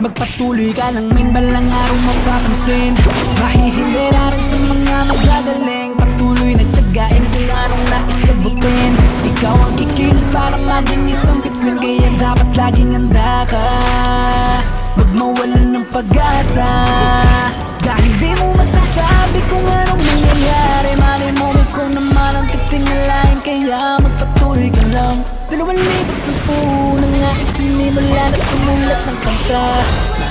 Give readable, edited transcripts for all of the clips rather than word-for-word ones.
Magpatuloy ka lang min, balang araw mapapansin. Mahihilera rin sa mga magagaling. Patuloy na tiyagain kung anong nais sabutin. Ikaw ang kikilos para maging isang bituin, kaya dapat laging handa ka. Huwag mawalan ng pag-asa, dahil di mo masasabi kung anong mangyayari. Malay mo ikaw naman ang titingalain, kaya magpatuloy ka lang. 2010 na nga isinimula na sumulat ng kanta.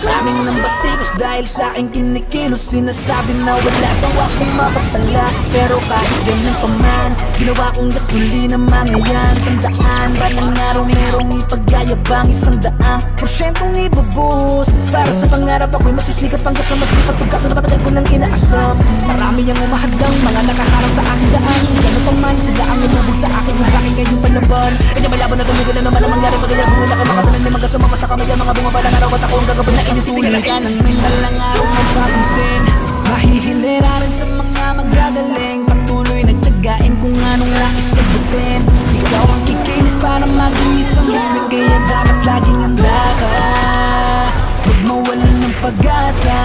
Maraming nang batikos dahil sa aking kinikilos. Sinasabi na wala daw akong mapatala, pero kahit ganyan pa man, ginawa kong gasolina mga yan. Tandaan ba ng araw merong ipagyayabang 100% ibubuhos para sa pangarap. Ako'y magsisikap hanggang sa masipag tugkat na matagal ko nang inaasam. Marami ang umahadlang mga nakaharang sa aking daan. Gano'n pang man sila ang lumubog sa akin kung bakit ngayong palaban. Kanya malabo na tumigil na naman ang mangyari. Pagkaya kung wala ka makatanan ni magkasama pa sa kamay. Mga bumabalang araw at ako ang gagawin na inutuloy ka ng may balang araw mapapansin. Mahihilera rin sa mga magagaling. Patuloy na tiyagain kung anong nais sabutin. Ikaw ang kikinis para maging isang bituin, kaya dapat laging handa ka. Huwag mawalan ng pag-asa,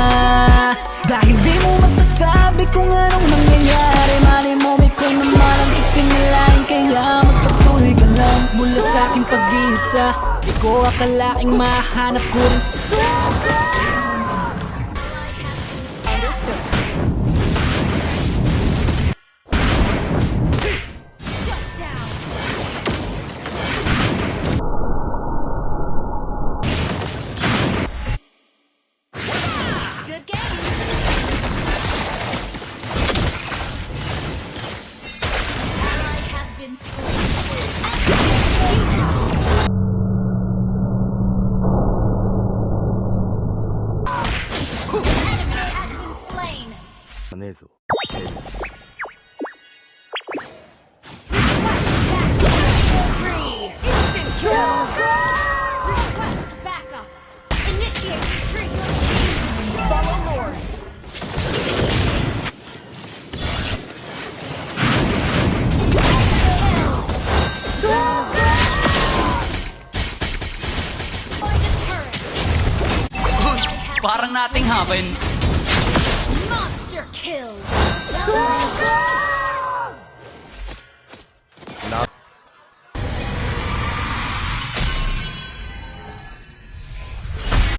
dahil di mo masasabi kung anong mangyayari. Malay mo ikaw naman ang titingalain, kaya magpatuloy ka lang. Mula sa aking pag-iisa, di ko akalaing mahanap ko rin sa Parang nating happen. Monster kill.